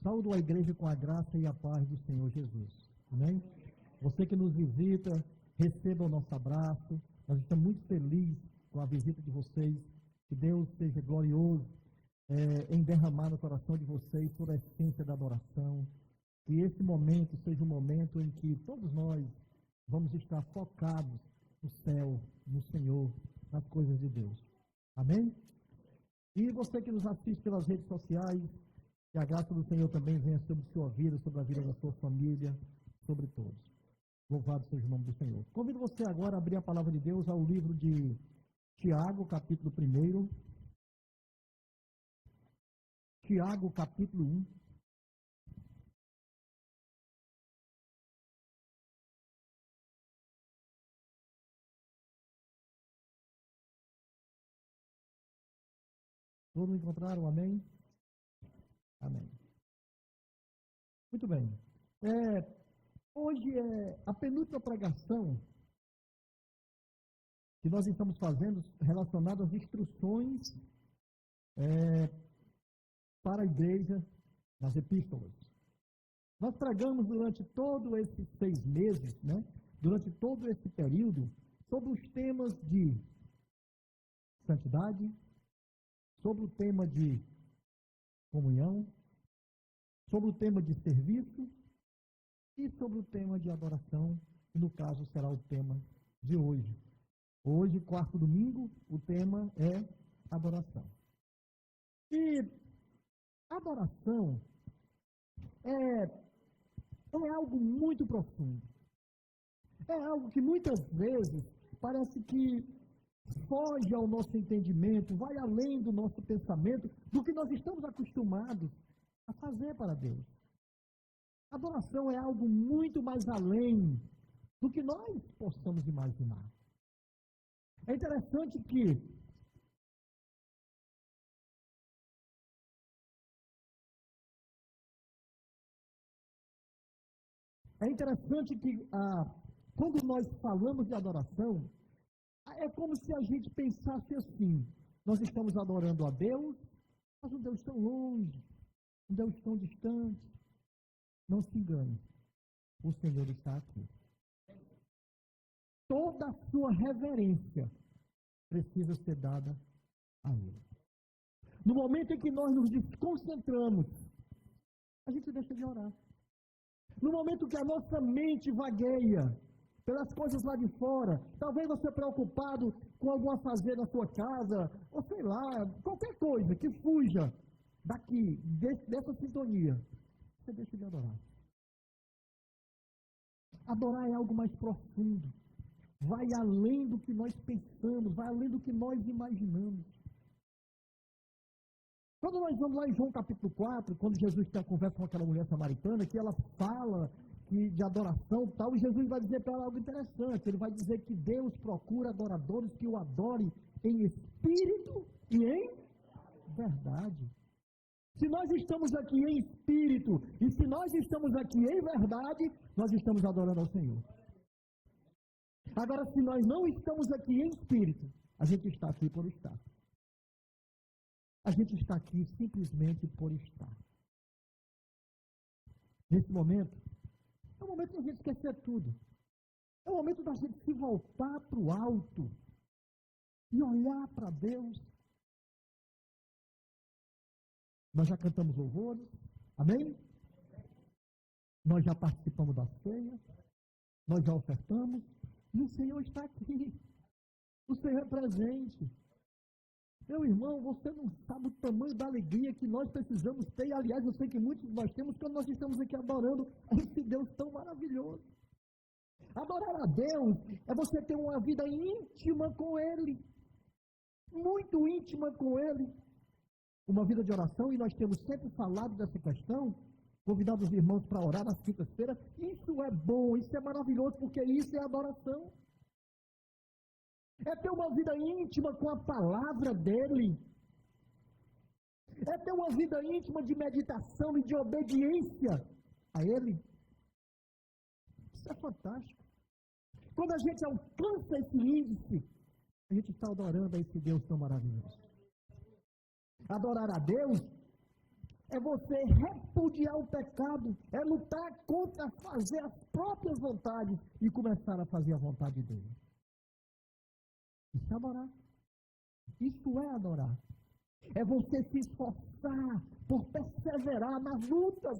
Saúdo a igreja com a graça e a paz do Senhor Jesus. Amém? Você que nos visita, receba o nosso abraço. Nós estamos muito felizes com a visita de vocês. Que Deus seja glorioso em derramar no coração de vocês toda a essência da adoração. Que esse momento seja um momento em que todos nós vamos estar focados no céu, no Senhor, nas coisas de Deus. Amém? E você que nos assiste pelas redes sociais, que a graça do Senhor também venha sobre sua vida, sobre a vida da sua família, sobre todos. Louvado seja o nome do Senhor. Convido você agora a abrir a palavra de Deus ao livro de Tiago, capítulo 1. Tiago, capítulo 1. Todos encontraram? Amém? Amém. Muito bem. Hoje é a penúltima pregação que nós estamos fazendo relacionada às instruções para a igreja nas epístolas. Nós pregamos durante todos esses 6 meses, durante todo esse período, sobre os temas de santidade, sobre o tema de comunhão, sobre o tema de serviço e sobre o tema de adoração, que no caso será o tema de hoje. Hoje, quarto domingo, o tema é adoração. E adoração é algo muito profundo. É algo que muitas vezes parece que foge ao nosso entendimento, vai além do nosso pensamento, do que nós estamos acostumados a fazer para Deus. Adoração é algo muito mais além do que nós possamos imaginar. É interessante que quando nós falamos de adoração, é como se a gente pensasse assim: nós estamos adorando a Deus, mas um Deus tão longe, um Deus tão distante. Não se engane, o Senhor está aqui. Toda a sua reverência precisa ser dada a Ele. No momento em que nós nos desconcentramos, a gente deixa de orar. No momento que a nossa mente vagueia pelas coisas lá de fora, talvez você preocupado com algum afazer na sua casa, ou sei lá, qualquer coisa que fuja daqui, dessa sintonia, você deixa de adorar. Adorar é algo mais profundo. Vai além do que nós pensamos, vai além do que nós imaginamos. Quando nós vamos lá em João capítulo 4, quando Jesus tem a conversa com aquela mulher samaritana, que ela fala de adoração e tal, e Jesus vai dizer para ela algo interessante. Ele vai dizer que Deus procura adoradores que o adorem em espírito e em verdade. Se nós estamos aqui em espírito e se nós estamos aqui em verdade, nós estamos adorando ao Senhor. Agora, se nós não estamos aqui em espírito, a gente está aqui por estar. A gente está aqui simplesmente por estar. Nesse momento, é o momento da gente esquecer tudo. É o momento da gente se voltar para o alto e olhar para Deus. Nós já cantamos louvores, amém? Nós já participamos da ceia, nós já ofertamos, e o Senhor está aqui. O Senhor é presente. Meu irmão, você não sabe o tamanho da alegria que nós precisamos ter, e aliás, eu sei que muitos de nós temos quando nós estamos aqui adorando a esse Deus tão maravilhoso. Adorar a Deus é você ter uma vida íntima com Ele, muito íntima com Ele. Uma vida de oração, e nós temos sempre falado dessa questão, convidado os irmãos para orar nas quintas-feiras. Isso é bom, isso é maravilhoso, porque isso é adoração. É ter uma vida íntima com a palavra dEle. É ter uma vida íntima de meditação e de obediência a Ele. Isso é fantástico. Quando a gente alcança esse índice, a gente está adorando a esse Deus tão maravilhoso. Adorar a Deus É você repudiar o pecado, é lutar contra fazer as próprias vontades e começar a fazer a vontade dele. Isso é adorar. Isso é adorar. É você se esforçar por perseverar nas lutas.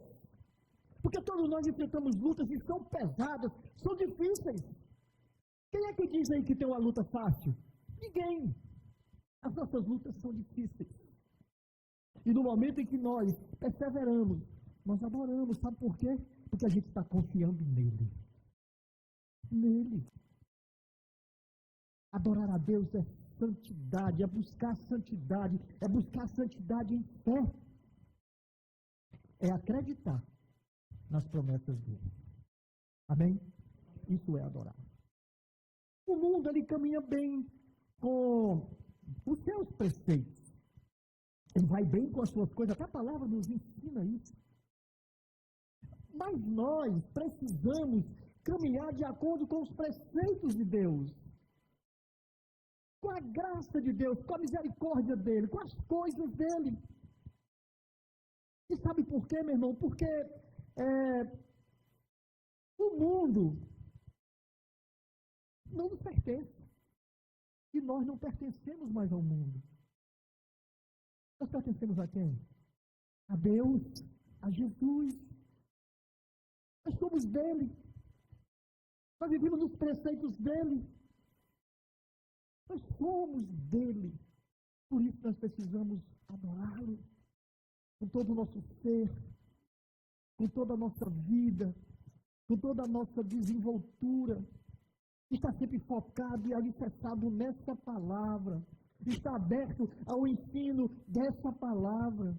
Porque todos nós enfrentamos lutas que são pesadas, são difíceis. Quem é que diz aí que tem uma luta fácil? Ninguém. As nossas lutas são difíceis. E no momento em que nós perseveramos, nós adoramos. Sabe por quê? Porque a gente está confiando nele. Nele. Adorar a Deus é santidade, é buscar santidade, é buscar santidade em fé. É acreditar nas promessas dele. Amém? Isso é adorar. O mundo, ele caminha bem com os seus preceitos. Ele vai bem com as suas coisas, até a palavra nos ensina isso. Mas nós precisamos caminhar de acordo com os preceitos de Deus. Com a graça de Deus, com a misericórdia dele, com as coisas dele. E sabe por quê, meu irmão? Porque o mundo não nos pertence. E nós não pertencemos mais ao mundo. Nós pertencemos a quem? A Deus, a Jesus. Nós somos dele. Nós vivemos nos preceitos dele. Nós somos dele. Por isso nós precisamos adorá-lo com todo o nosso ser, com toda a nossa vida, com toda a nossa desenvoltura. Está sempre focado e alicerçado nessa palavra. Está aberto ao ensino dessa palavra.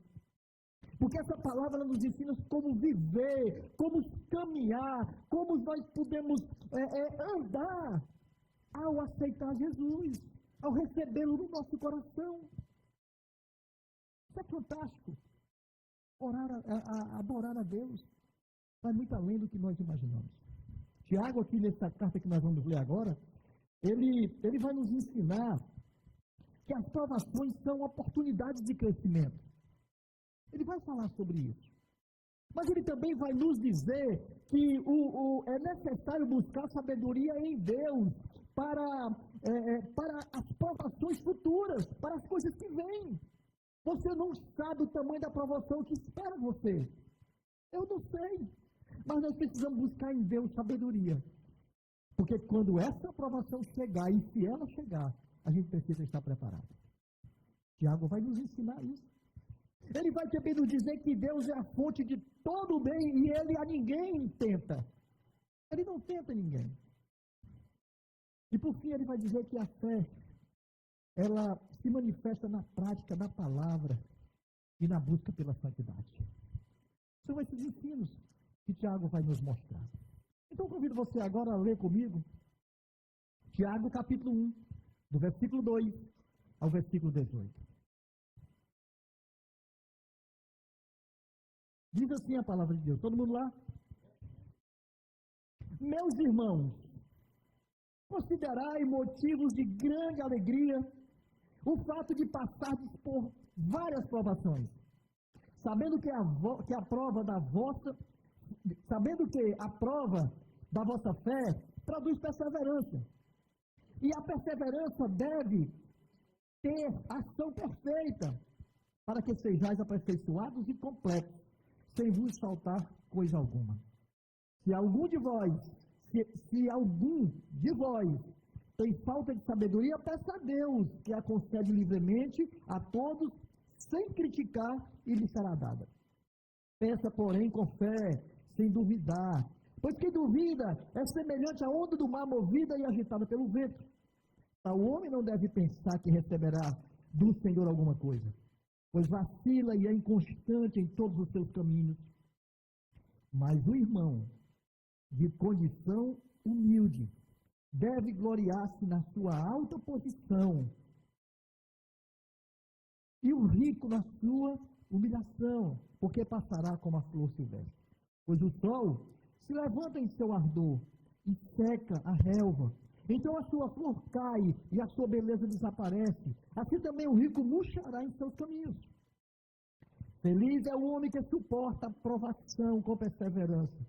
Porque essa palavra nos ensina como viver, como caminhar, como nós podemos andar ao aceitar Jesus, ao recebê-lo no nosso coração. Isso é fantástico. Adorar a Deus vai muito além do que nós imaginamos. Tiago, aqui nessa carta que nós vamos ler agora, ele vai nos ensinar que as provações são oportunidades de crescimento. Ele vai falar sobre isso. Mas ele também vai nos dizer que é necessário buscar sabedoria em Deus para as provações futuras, para as coisas que vêm. Você não sabe o tamanho da provação que espera você. Eu não sei. Mas nós precisamos buscar em Deus sabedoria. Porque quando essa provação chegar, e se ela chegar, a gente precisa estar preparado. Tiago vai nos ensinar isso. Ele vai também nos dizer que Deus é a fonte de todo o bem e ele a ninguém tenta. Ele não tenta ninguém. E por fim ele vai dizer que a fé, ela se manifesta na prática da palavra e na busca pela santidade. São esses ensinos que Tiago vai nos mostrar. Então convido você agora a ler comigo Tiago capítulo 1, do versículo 2 ao versículo 18. Diz assim a palavra de Deus. Todo mundo lá? Meus irmãos, considerai motivos de grande alegria o fato de passar por várias provações, sabendo que a prova da vossa fé produz perseverança. E a perseverança deve ter ação perfeita, para que sejais aperfeiçoados e completos, sem vos faltar coisa alguma. Se algum de vós tem falta de sabedoria, peça a Deus, que a concede livremente a todos, sem criticar, e lhe será dada. Peça, porém, com fé, sem duvidar. Pois quem duvida é semelhante à onda do mar movida e agitada pelo vento. O homem não deve pensar que receberá do Senhor alguma coisa, pois vacila e é inconstante em todos os seus caminhos. Mas o irmão, de condição humilde, deve gloriar-se na sua alta posição, e o rico na sua humilhação, porque passará como a flor silvestre. Pois o sol se levanta em seu ardor e seca a relva. Então a sua flor cai e a sua beleza desaparece. Assim também o rico murchará em seus caminhos. Feliz é o homem que suporta a provação com perseverança.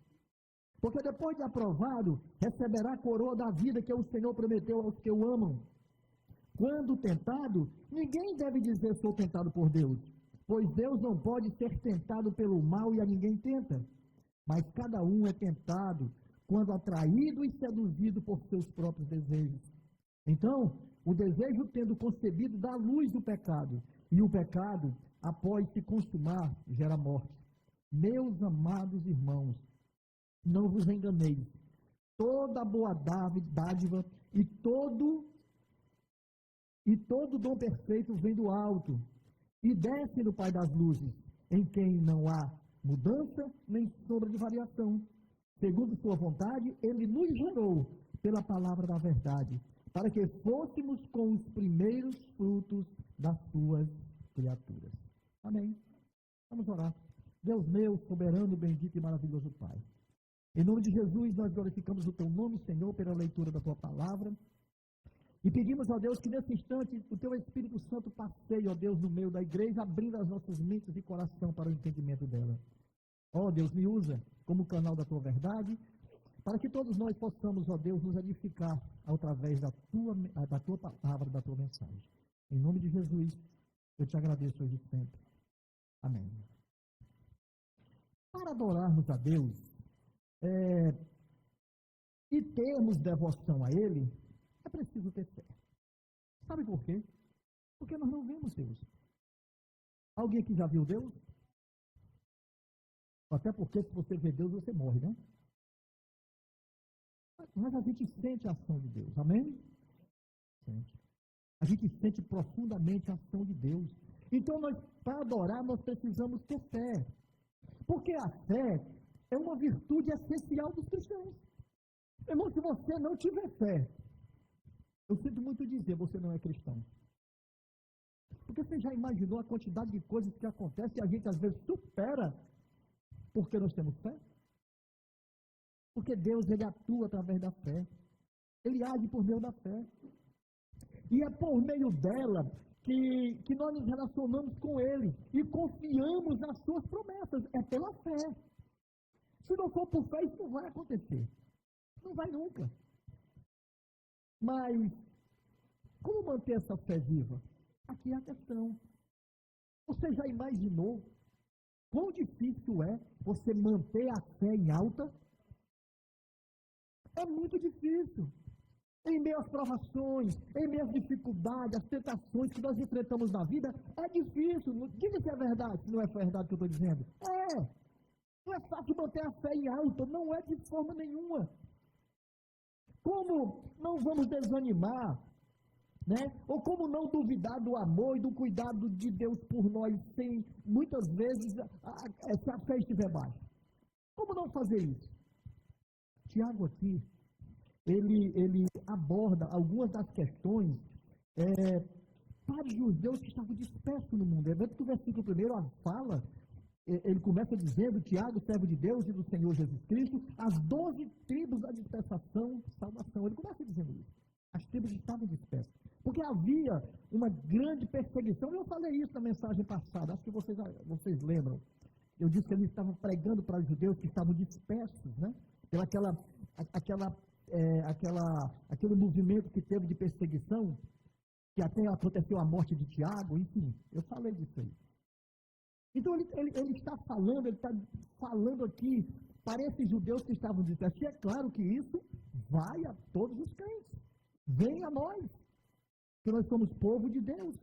Porque depois de aprovado, receberá a coroa da vida que o Senhor prometeu aos que o amam. Quando tentado, ninguém deve dizer sou tentado por Deus, pois Deus não pode ser tentado pelo mal e a ninguém tenta. Mas cada um é tentado quando atraído e seduzido por seus próprios desejos. Então, o desejo tendo concebido dá luz do pecado, e o pecado, após se consumar, gera morte. Meus amados irmãos, não vos enganeis. Toda boa dádiva e todo dom perfeito vem do alto, e desce do Pai das luzes, em quem não há mudança nem sombra de variação. Segundo sua vontade, ele nos gerou pela palavra da verdade, para que fôssemos com os primeiros frutos das suas criaturas. Amém. Vamos orar. Deus meu, soberano, bendito e maravilhoso Pai. Em nome de Jesus, nós glorificamos o Teu nome, Senhor, pela leitura da Tua palavra. E pedimos, ó Deus, que nesse instante o Teu Espírito Santo passeie, ó Deus, no meio da igreja, abrindo as nossas mentes e coração para o entendimento dela. Ó Deus, me usa como canal da Tua verdade, para que todos nós possamos, ó Deus, nos edificar através da Tua palavra, da Tua mensagem. Em nome de Jesus, eu te agradeço hoje e sempre. Amém. Para adorarmos a Deus e termos devoção a Ele, é preciso ter fé. Sabe por quê? Porque nós não vemos Deus. Alguém aqui já viu Deus? Até porque se você vê Deus, você morre, né? Mas a gente sente a ação de Deus, amém? Sente. A gente sente profundamente a ação de Deus. Então, para adorar, nós precisamos ter fé. Porque a fé é uma virtude essencial dos cristãos. Irmão, se você não tiver fé, eu sinto muito dizer, você não é cristão. Porque você já imaginou a quantidade de coisas que acontecem e a gente às vezes supera porque nós temos fé? Porque Deus, Ele atua através da fé. Ele age por meio da fé. E é por meio dela que nós nos relacionamos com Ele e confiamos nas suas promessas. É pela fé. Se não for por fé, isso não vai acontecer. Não vai nunca. Mas, como manter essa fé viva? Aqui é a questão. Você já imaginou quão difícil é você manter a fé em alta? É muito difícil. Em meio às provações, em meio às dificuldades, às tentações que nós enfrentamos na vida, é difícil. Diga se é verdade, se não é verdade o que eu estou dizendo. Não é fácil manter a fé em alta, não é de forma nenhuma. Como não vamos desanimar, né? Ou como não duvidar do amor e do cuidado de Deus por nós, sem muitas vezes se a fé estiver baixa? Como não fazer isso? Tiago aqui, ele aborda algumas das questões para os judeus que estavam dispersos no mundo. Vendo que o versículo 1 fala, ele começa dizendo, Tiago, servo de Deus e do Senhor Jesus Cristo, as 12 tribos da dispersação, salvação. Ele começa dizendo isso. As tribos estavam dispersas. Porque havia uma grande perseguição. Eu falei isso na mensagem passada, acho que vocês lembram. Eu disse que ele estava pregando para os judeus que estavam dispersos, né? Pela aquele movimento que teve de perseguição, que até aconteceu a morte de Tiago, enfim, eu falei disso aí. Então ele está falando aqui para esses judeus que estavam dispersos. E é claro que isso vai a todos os crentes. Vem a nós, que nós somos povo de Deus.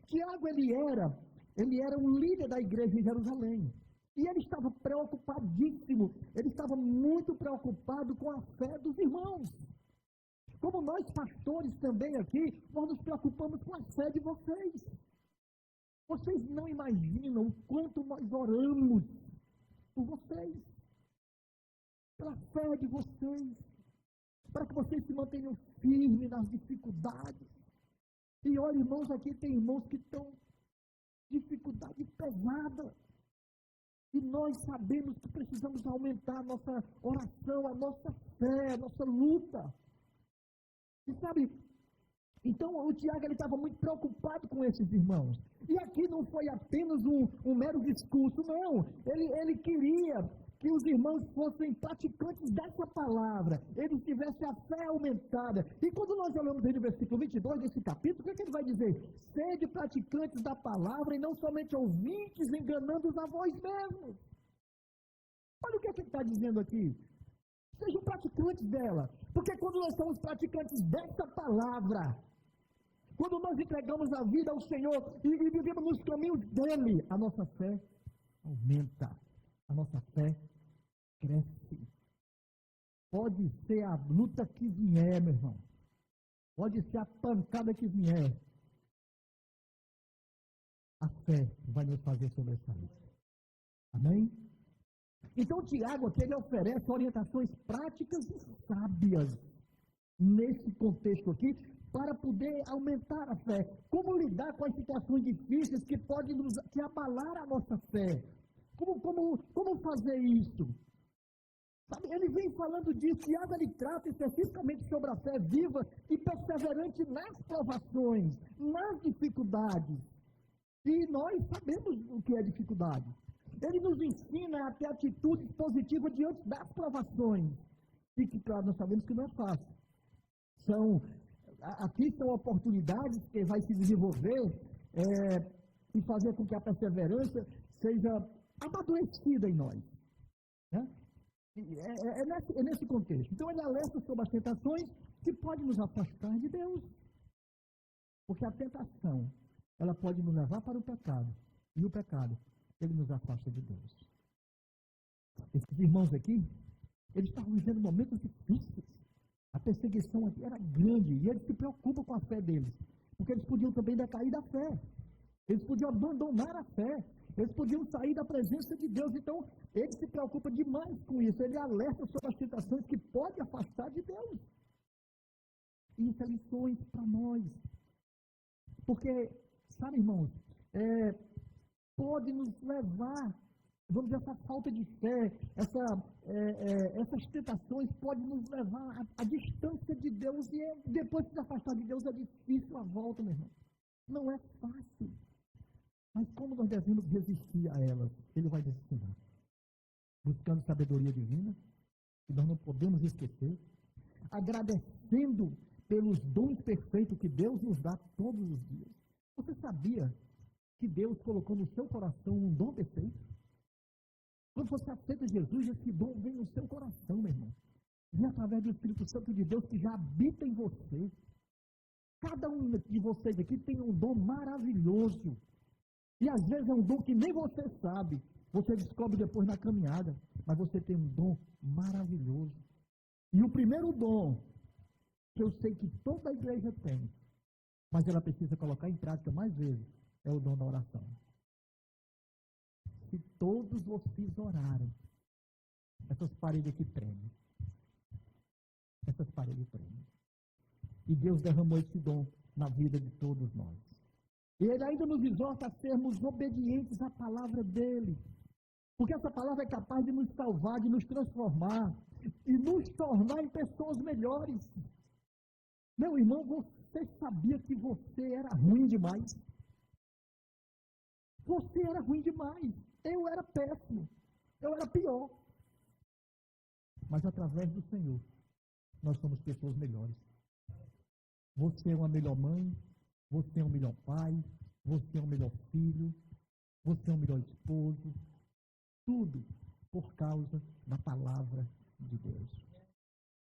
Tiago, ele era um líder da igreja em Jerusalém. E ele estava preocupadíssimo, ele estava muito preocupado com a fé dos irmãos. Como nós pastores também aqui, nós nos preocupamos com a fé de vocês. Vocês não imaginam o quanto nós oramos por vocês, pela fé de vocês, para que vocês se mantenham firmes nas dificuldades. E olha, irmãos, aqui tem irmãos que estão dificuldade pesada. E nós sabemos que precisamos aumentar a nossa oração, a nossa fé, a nossa luta. E sabe, Então, o Tiago estava muito preocupado com esses irmãos. E aqui não foi apenas um mero discurso, não. Ele queria que os irmãos fossem praticantes dessa palavra, eles tivessem a fé aumentada. E quando nós olhamos aí no versículo 22 desse capítulo, o que ele vai dizer? Sede praticantes da palavra e não somente ouvintes, enganando-os a vós mesmos. Olha o que ele está dizendo aqui. Sejam praticantes dela. Porque quando nós somos praticantes dessa palavra, quando nós entregamos a vida ao Senhor e vivemos nos caminhos dele, a nossa fé aumenta, a nossa fé cresce. Pode ser a luta que vier, meu irmão. Pode ser a pancada que vier. A fé vai nos fazer sobressair. Amém? Então, Tiago aqui ele oferece orientações práticas e sábias nesse contexto aqui, para poder aumentar a fé. Como lidar com as situações difíceis que podem que abalar a nossa fé? Como fazer isso? Sabe, ele vem falando disso, Tiago ele trata especificamente sobre a fé viva e perseverante nas provações, nas dificuldades. E nós sabemos o que é dificuldade. Ele nos ensina a ter atitudes positivas diante das provações. E que, claro, nós sabemos que não é fácil. Aqui são oportunidades que vai se desenvolver e fazer com que a perseverança seja amadurecida em nós. Né? É nesse contexto. Então, ele alerta sobre as tentações que podem nos afastar de Deus. Porque a tentação, ela pode nos levar para o pecado. E o pecado, ele nos afasta de Deus. Esses irmãos aqui, eles estavam vivendo momentos difíceis. A perseguição aqui era grande e eles se preocupam com a fé deles. Porque eles podiam também decair da fé. Eles podiam abandonar a fé. Eles podiam sair da presença de Deus. Então, ele se preocupa demais com isso. Ele alerta sobre as tentações que podem afastar de Deus. E isso é lições para nós. Porque, sabe, irmãos, pode nos levar, vamos dizer, essa falta de fé, essas tentações podem nos levar à distância de Deus. E depois de se afastar de Deus é difícil a volta, meu irmão. Não é fácil. Mas como nós devemos resistir a elas? Ele vai nos ensinar. Buscando sabedoria divina, que nós não podemos esquecer. Agradecendo pelos dons perfeitos que Deus nos dá todos os dias. Você sabia que Deus colocou no seu coração um dom perfeito? Quando você aceita Jesus, esse dom vem no seu coração, meu irmão. Vem através do Espírito Santo de Deus que já habita em você. Cada um de vocês aqui tem um dom maravilhoso. E às vezes é um dom que nem você sabe. Você descobre depois na caminhada. Mas você tem um dom maravilhoso. E o primeiro dom, que eu sei que toda a igreja tem, mas ela precisa colocar em prática mais vezes, é o dom da oração. Se todos vocês orarem, essas paredes aqui tremem. Essas paredes tremem. E Deus derramou esse dom na vida de todos nós. E Ele ainda nos exorta a sermos obedientes à palavra dEle. Porque essa palavra é capaz de nos salvar, de nos transformar e nos tornar em pessoas melhores. Meu irmão, você sabia que você era ruim demais? Você era ruim demais. Eu era péssimo. Eu era pior. Mas através do Senhor, nós somos pessoas melhores. Você é uma melhor mãe, você é um melhor pai, você é um melhor filho, você é um melhor esposo. Tudo por causa da palavra de Deus.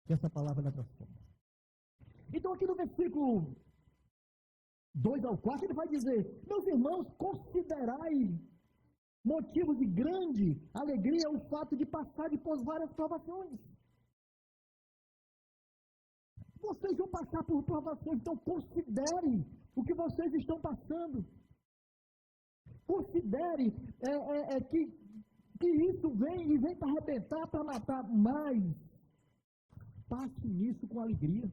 E essa palavra ela transforma. Então aqui no versículo 2 ao 4, ele vai dizer: meus irmãos, considerai motivo de grande alegria o fato de passar por várias provações. Vocês vão passar por provações, então considerem o que vocês estão passando. Considere que isso vem para arrebentar, para matar, mas passe nisso com alegria.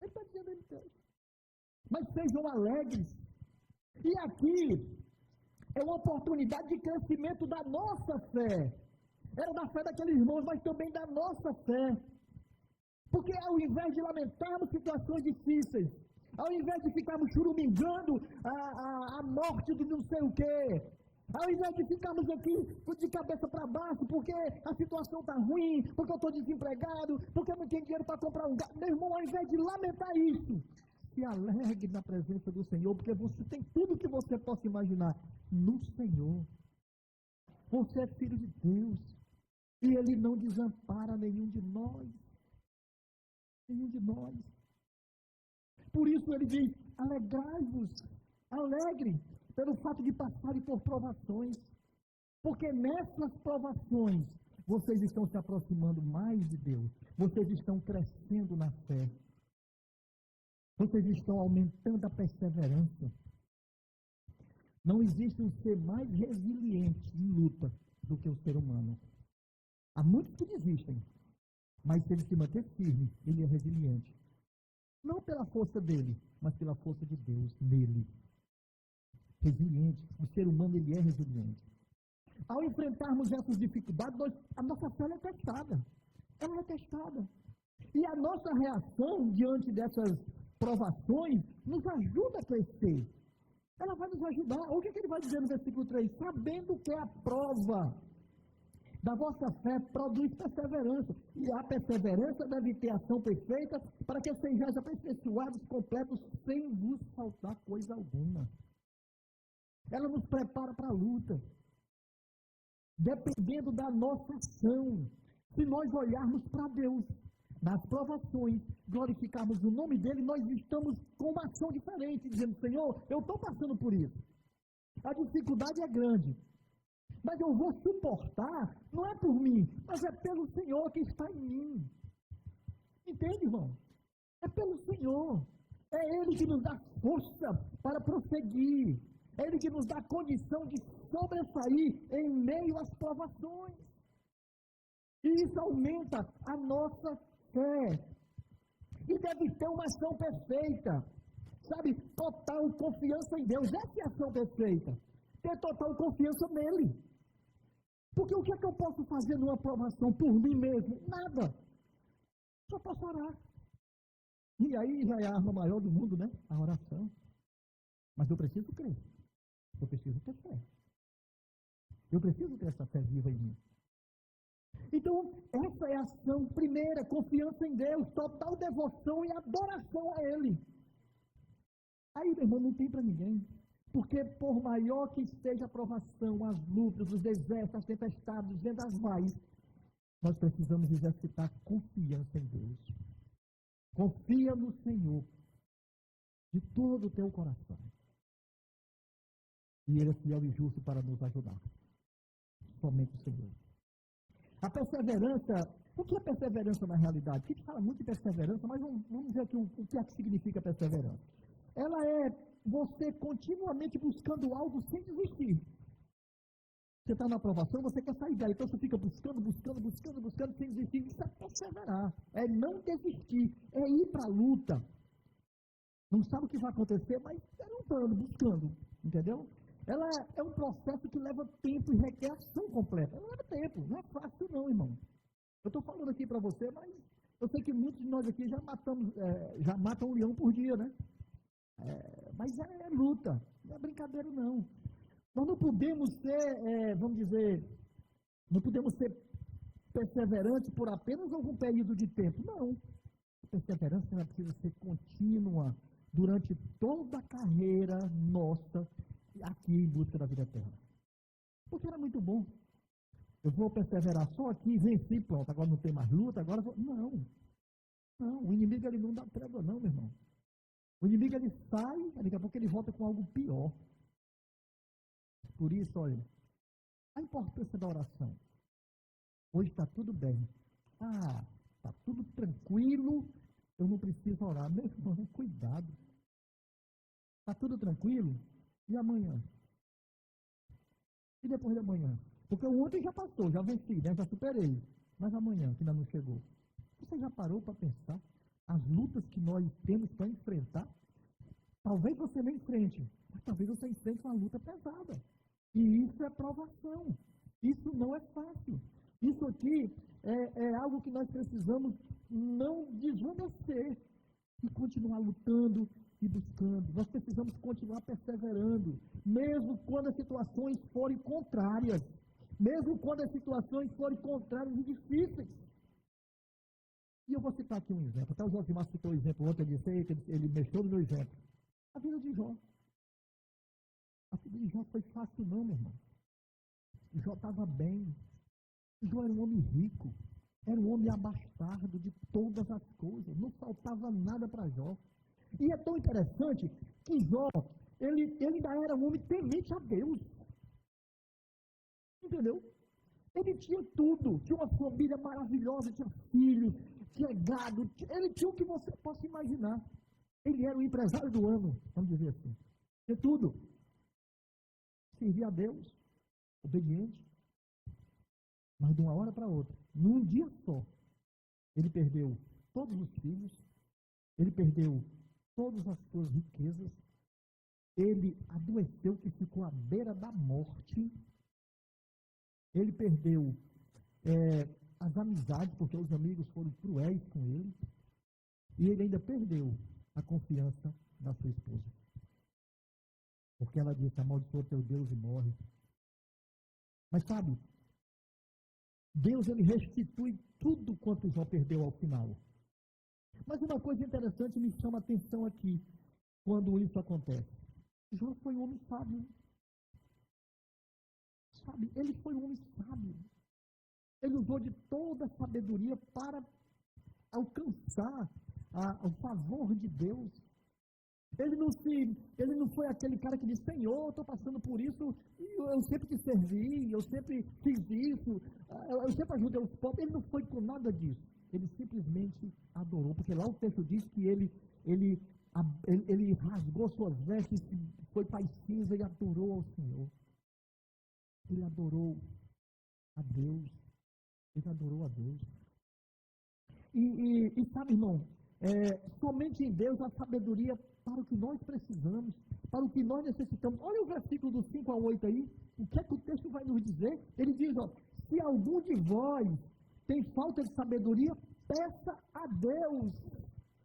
Ele está dizendo ele tem. Mas sejam alegres. E aqui é uma oportunidade de crescimento da nossa fé. Era da fé daqueles irmãos, mas também da nossa fé. Porque ao invés de lamentarmos situações difíceis, Ao invés de ficarmos churumingando a morte de não sei o quê, ao invés de ficarmos aqui de cabeça para baixo, porque a situação está ruim, porque eu estou desempregado, porque eu não tenho dinheiro para comprar um gato. Meu irmão, ao invés de lamentar isso, se alegre na presença do Senhor, porque você tem tudo que você possa imaginar no Senhor. Você é filho de Deus, e Ele não desampara nenhum de nós. Nenhum de nós. Por isso Ele diz, alegrai-vos, alegre, pelo fato de passarem por provações, porque nessas provações, vocês estão se aproximando mais de Deus, vocês estão crescendo na fé, vocês estão aumentando a perseverança. Não existe um ser mais resiliente em luta do que o ser humano. Há muitos que desistem, mas se ele se manter firme, ele é resiliente. Não pela força dele, mas pela força de Deus nele. Resiliente. O ser humano, ele é resiliente. Ao enfrentarmos essas dificuldades, a nossa fé é testada. Ela é testada. E a nossa reação diante dessas provações nos ajuda a crescer. Ela vai nos ajudar. O que ele vai dizer no versículo 3? Sabendo que a prova da vossa fé produz perseverança. E a perseverança deve ter ação perfeita, para que sejais aperfeiçoados, completos, sem vos faltar coisa alguma. Ela nos prepara para a luta. Dependendo da nossa ação. Se nós olharmos para Deus, nas provações, glorificarmos o nome dEle, nós estamos com uma ação diferente, dizendo, Senhor, eu estou passando por isso. A dificuldade é grande. Mas eu vou suportar, não é por mim, mas é pelo Senhor que está em mim. Entende, irmão? É pelo Senhor. É Ele que nos dá força para prosseguir. É Ele que nos dá condição de sobressair em meio às provações. E isso aumenta a nossa fé. E deve ter uma ação perfeita. Sabe? Total confiança em Deus. Essa é a ação perfeita. Ter total confiança nele. Porque o que é que eu posso fazer numa provação por mim mesmo? Nada. Só posso orar. E aí já é a arma maior do mundo, né? A oração. Mas eu preciso crer. Eu preciso ter fé. Eu preciso ter essa fé viva em mim. Então, essa é a ação primeira, confiança em Deus, total devoção e adoração a Ele. Aí, meu irmão, não tem para ninguém. Porque por maior que esteja a provação, as lutas, os desertos, as tempestades, os vendavais, nós precisamos exercitar confiança em Deus. Confia no Senhor de todo o teu coração. E Ele é fiel e justo para nos ajudar. Somente o Senhor. A perseverança, o que é perseverança na realidade? Porque a gente fala muito de perseverança, mas vamos ver aqui o que é que significa perseverança. Ela é você continuamente buscando algo sem desistir. Você está na aprovação, você quer sair daí, então você fica buscando sem desistir. Isso é perseverar, é não desistir, é ir para a luta. Não sabe o que vai acontecer, mas é lutando, buscando, entendeu? Ela é um processo que leva tempo e requer ação completa. Não leva tempo, não é fácil não, irmão. Eu estou falando aqui para você, mas eu sei que muitos de nós aqui já matam um leão por dia, né? Mas é luta, não é brincadeira não. Nós não podemos ser, vamos dizer, não podemos ser perseverantes por apenas algum período de tempo. Não. A perseverança ela precisa ser contínua durante toda a carreira nossa aqui em busca da vida eterna. Porque era muito bom. Eu vou perseverar só aqui, venci, pronto, agora não tem mais luta, agora vou... Não, o inimigo ele não dá trégua não, meu irmão. O inimigo ele sai, daqui a pouco ele volta com algo pior. Por isso, olha, a importância da oração. Hoje está tudo bem. Está tudo tranquilo, eu não preciso orar. Meu irmão, cuidado. Está tudo tranquilo? E amanhã? E depois de amanhã? Porque o ontem já passou, já venci, né? Já superei. Mas amanhã, que ainda não chegou. Você já parou para pensar as lutas que nós temos para enfrentar? Talvez você não enfrente, mas talvez você enfrente uma luta pesada. E isso é provação. Isso não é fácil. Isso aqui é algo que nós precisamos não desvanecer e continuar lutando e buscando. Nós precisamos continuar perseverando, mesmo quando as situações forem contrárias. Mesmo quando as situações forem contrárias e difíceis. E eu vou citar aqui um exemplo. Até o Josimar citou um exemplo ontem, ele mexeu no meu exemplo. A vida de Jó. A vida de Jó foi fácil não, meu irmão. Jó estava bem. Jó era um homem rico. Era um homem abastado de todas as coisas. Não faltava nada para Jó. E é tão interessante que Jó, ele ainda era um homem temente a Deus. Entendeu? Ele tinha tudo. Tinha uma família maravilhosa, tinha filhos, tinha gado. Ele tinha o que você possa imaginar. Ele era o empresário do ano, vamos dizer assim. Tinha tudo. Servia a Deus, obediente. Mas de uma hora para outra, num dia só, ele perdeu todos os filhos, ele perdeu todas as suas riquezas, ele adoeceu que ficou à beira da morte, ele perdeu as amizades, porque os amigos foram cruéis com ele, e ele ainda perdeu a confiança da sua esposa. Porque ela disse, amaldiçoa teu Deus e morre. Mas sabe, Deus ele restitui tudo quanto Jó perdeu ao final. Mas uma coisa interessante me chama a atenção aqui, quando isso acontece. Jó foi um homem sábio. Sabe, ele foi um homem sábio. Ele usou de toda a sabedoria para alcançar o favor de Deus. Ele não foi aquele cara que disse, Senhor, eu estou passando por isso, eu sempre te servi, eu sempre fiz isso, eu sempre ajudei os pobres. Ele não foi com nada disso. Ele simplesmente adorou, porque lá o texto diz que ele rasgou suas vestes, foi para as cinzas e adorou ao Senhor. Ele adorou a Deus. Ele adorou a Deus. E sabe, irmão, somente em Deus há sabedoria para o que nós precisamos, para o que nós necessitamos. Olha o versículo do 5 ao 8 aí. O que é que o texto vai nos dizer? Ele diz, ó, se algum de vós tem falta de sabedoria, peça a Deus.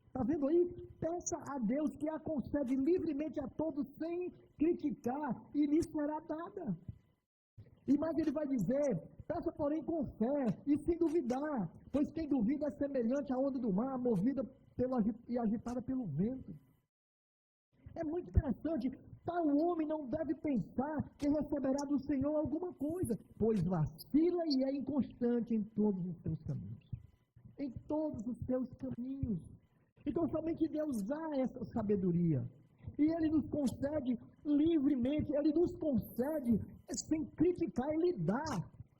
Está vendo aí? Peça a Deus que a concede livremente a todos sem criticar e lhe será dada. E mais ele vai dizer, peça porém com fé e sem duvidar, pois quem duvida é semelhante à onda do mar, movida e agitada pelo vento. É muito interessante, tal homem não deve pensar que receberá do Senhor alguma coisa, pois vacila e é inconstante em todos os seus caminhos. Em todos os seus caminhos. Então somente Deus dá essa sabedoria. E Ele nos concede livremente, Ele nos concede sem criticar, Ele dá.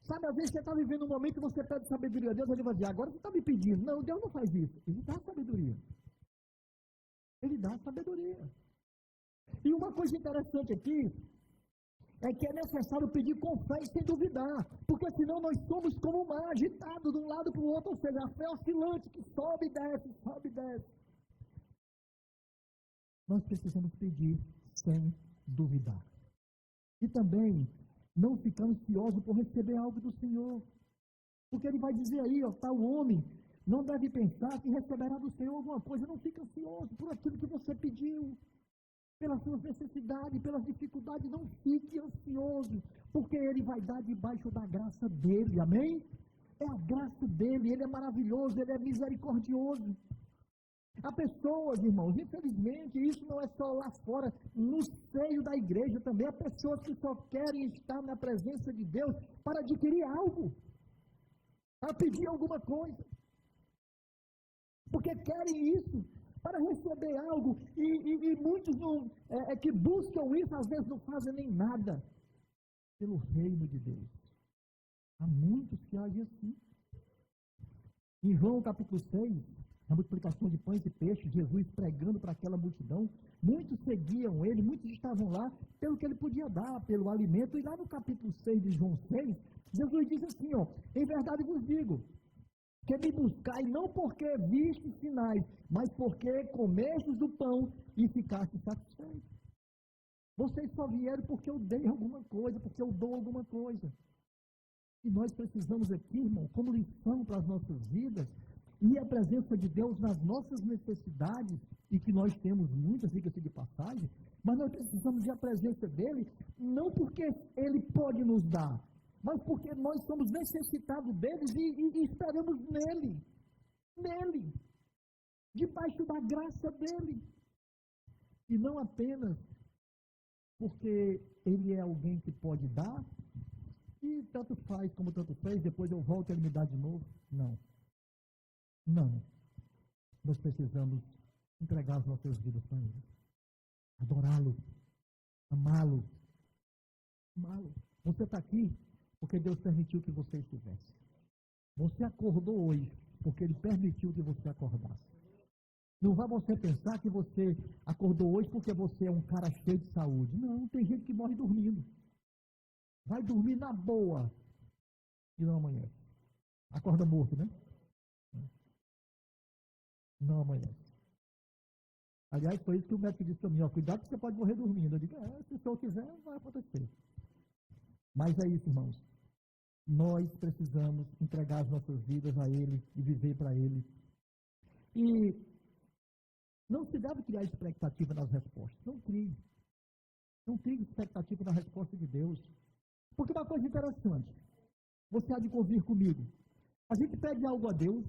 Sabe, às vezes você está vivendo um momento que você pede sabedoria a Deus, Ele vai dizer, agora você está me pedindo. Não, Deus não faz isso. Ele dá sabedoria. Ele dá sabedoria. E uma coisa interessante aqui, é que é necessário pedir com fé e sem duvidar, porque senão nós somos como um mar agitado de um lado para o outro, ou seja, a fé oscilante que sobe e desce, sobe e desce. Nós precisamos pedir sem duvidar. E também não ficar ansioso por receber algo do Senhor. Porque ele vai dizer aí, ó, tal homem não deve pensar que receberá do Senhor alguma coisa. Não fique ansioso por aquilo que você pediu. Pelas suas necessidades, pelas dificuldades, não fique ansioso, porque Ele vai dar debaixo da graça dEle, amém? É a graça dEle, Ele é maravilhoso, Ele é misericordioso. Há pessoas, irmãos, infelizmente, isso não é só lá fora, no seio da igreja também, há pessoas que só querem estar na presença de Deus para adquirir algo, para pedir alguma coisa, porque querem isso, para receber algo, e muitos não, que buscam isso, às vezes não fazem nem nada pelo reino de Deus. Há muitos que agem assim. Em João capítulo 6, a multiplicação de pães e peixes, Jesus pregando para aquela multidão, muitos seguiam ele, muitos estavam lá pelo que ele podia dar, pelo alimento, e lá no capítulo 6 de João 6, Jesus diz assim, ó, em verdade vos digo, que me buscai não porque viste sinais, mas porque comestes do pão e ficaste satisfeitos. Vocês só vieram porque eu dei alguma coisa, porque eu dou alguma coisa. E nós precisamos aqui, irmão, como lição para as nossas vidas, ir à presença de Deus nas nossas necessidades, e que nós temos muitas, diga-se de passagem, mas nós precisamos ir à presença dele, não porque ele pode nos dar, mas porque nós somos necessitados deles e esperamos nele, debaixo da graça dele. E não apenas porque ele é alguém que pode dar, e tanto faz como tanto fez, depois eu volto e ele me dá de novo. Não. Nós precisamos entregar as nossas vidas para ele. Adorá-lo. Amá-lo. Você está aqui porque Deus permitiu que você estivesse. Você acordou hoje porque ele permitiu que você acordasse. Não vai você pensar que você acordou hoje porque você é um cara cheio de saúde. Não, tem gente que morre dormindo. Vai dormir na boa e não amanhece. Acorda morto, né? Não amanhece. Aliás, foi isso que o médico disse para mim, ó, cuidado que você pode morrer dormindo. Eu digo, se o senhor quiser, vai acontecer. Mas é isso, irmãos. Nós precisamos entregar as nossas vidas a Ele e viver para Ele. E não se deve criar expectativa nas respostas. Não crie. Não crie expectativa na resposta de Deus. Porque uma coisa interessante, você há de convir comigo. A gente pede algo a Deus,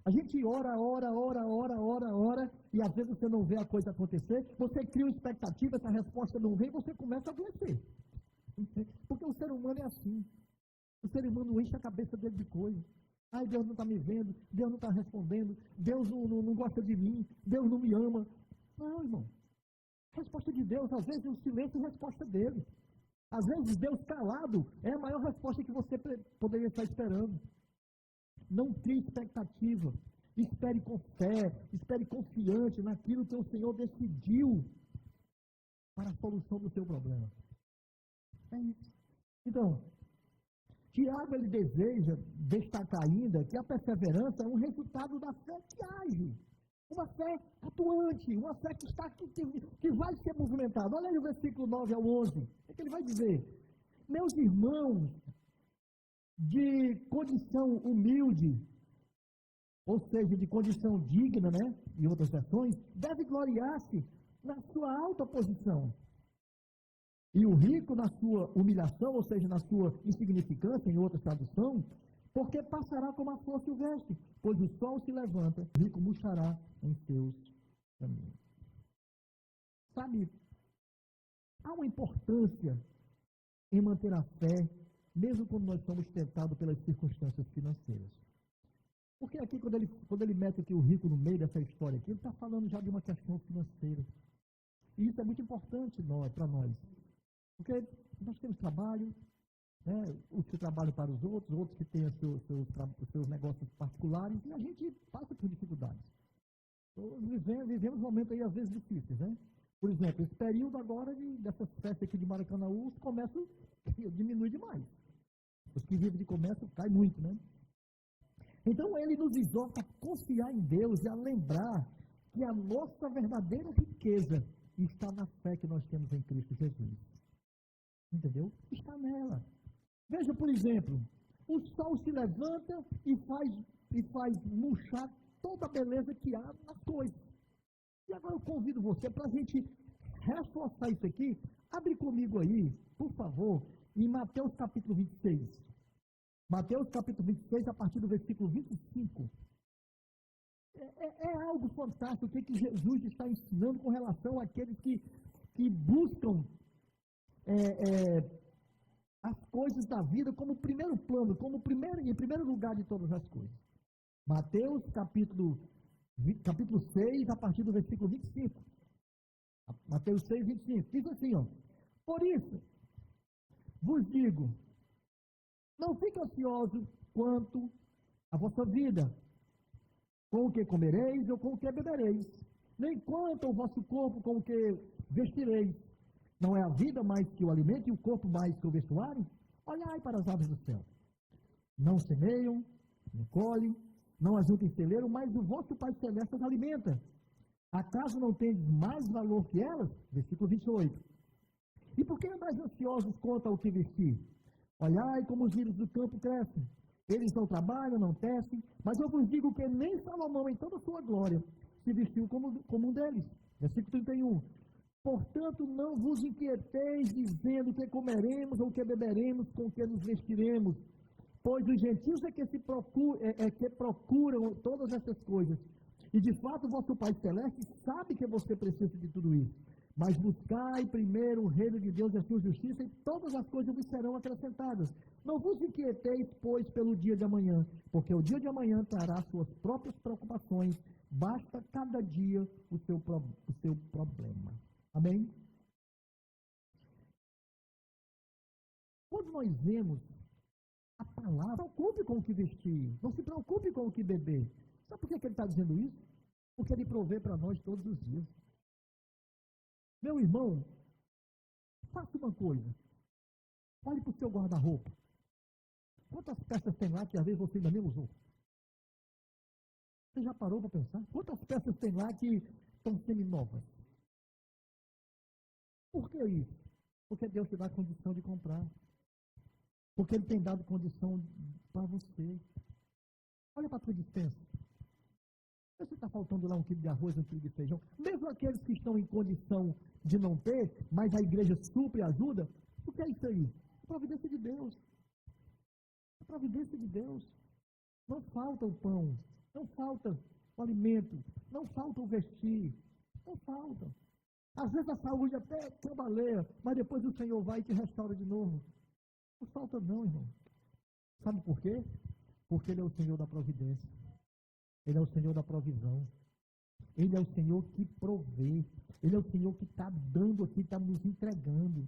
a gente ora, e às vezes você não vê a coisa acontecer, você cria uma expectativa, essa resposta não vem, você começa a adoecer. Porque o ser humano é assim. O ser humano enche a cabeça dele de coisa. Ai, Deus não está me vendo, Deus não está respondendo, Deus não gosta de mim, Deus não me ama. Não, irmão. A resposta de Deus, às vezes o silêncio é a resposta dele. Às vezes Deus calado é a maior resposta que você poderia estar esperando. Não crie expectativa. Espere com fé, espere confiante naquilo que o Senhor decidiu para a solução do seu problema. É isso. Então, Tiago, ele deseja destacar ainda que a perseverança é um resultado da fé que age. Uma fé atuante, uma fé que está aqui, que vai ser movimentada. Olha aí o versículo 9 ao 11. O que ele vai dizer? Meus irmãos, de condição humilde, ou seja, de condição digna, né? Em outras versões, deve gloriar-se na sua alta posição. E o rico na sua humilhação, ou seja, na sua insignificância, em outra tradução, porque passará como a flor silvestre, pois o sol se levanta, o rico murchará em seus caminhos. Sabe, há uma importância em manter a fé, mesmo quando nós somos tentados pelas circunstâncias financeiras. Porque aqui, quando ele mete aqui o rico no meio dessa história aqui, ele está falando já de uma questão financeira. E isso é muito importante para nós. Porque nós temos trabalho, né, os que trabalham para os outros que têm os seus negócios particulares, e a gente passa por dificuldades. Vivemos momentos aí, às vezes, difíceis, né? Por exemplo, esse período agora dessas festas aqui de Maracanãú, o comércio diminui demais. Os que vivem de comércio caem muito, né? Então, ele nos exorta a confiar em Deus e a lembrar que a nossa verdadeira riqueza está na fé que nós temos em Cristo Jesus. Entendeu? Está nela. Veja, por exemplo, o sol se levanta e faz murchar toda a beleza que há nas coisas. E agora eu convido você para a gente reforçar isso aqui. Abre comigo aí, por favor, em Mateus capítulo 26. Mateus capítulo 26, a partir do versículo 25. É algo fantástico o que Jesus está ensinando com relação àqueles que buscam as coisas da vida como primeiro plano, em primeiro lugar de todas as coisas. Mateus capítulo 6, a partir do versículo 25. Mateus 6, 25. Diz assim, ó. Por isso, vos digo, não fique ansioso quanto à vossa vida, com o que comereis ou com o que bebereis, nem quanto ao vosso corpo com o que vestireis. Não é a vida mais que o alimento e o corpo mais que o vestuário? Olhai para as aves do céu. Não semeiam, não colhem, não ajuntam em celeiro, mas o vosso Pai Celeste as alimenta. Acaso não tendes mais valor que elas? Versículo 28. E por que andais ansiosos quanto ao que vestir? Olhai como os lírios do campo crescem. Eles não trabalham, não tecem, mas eu vos digo que nem Salomão, em toda a sua glória, se vestiu como um deles. Versículo 31. Portanto, não vos inquieteis dizendo que comeremos ou que beberemos, com que nos vestiremos. Pois os gentios é que procuram todas essas coisas. E de fato, vosso Pai Celeste sabe que você precisa de tudo isso. Mas buscai primeiro o reino de Deus e a sua justiça, e todas as coisas vos serão acrescentadas. Não vos inquieteis, pois, pelo dia de amanhã, porque o dia de amanhã trará suas próprias preocupações. Basta cada dia o seu problema. Amém? Quando nós vemos a palavra, não se preocupe com o que vestir, não se preocupe com o que beber. Sabe por que ele está dizendo isso? Porque ele provê para nós todos os dias. Meu irmão, faça uma coisa. Olhe para o seu guarda-roupa. Quantas peças tem lá que às vezes você ainda nem usou? Você já parou para pensar? Quantas peças tem lá que estão semi-novas? Por que isso? Porque Deus te dá condição de comprar. Porque Ele tem dado condição para você. Olha para a tua dispensa. Se está faltando lá 1 quilo de arroz, 1 quilo de feijão, mesmo aqueles que estão em condição de não ter, mas a igreja supre e ajuda, o que é isso aí? A providência de Deus. A providência de Deus. Não falta o pão, não falta o alimento, não falta o vestir, não falta. Às vezes a saúde até trabalha, mas depois o Senhor vai e te restaura de novo. Não falta não, irmão. Sabe por quê? Porque Ele é o Senhor da providência. Ele é o Senhor da provisão. Ele é o Senhor que provê. Ele é o Senhor que está dando aqui, está nos entregando.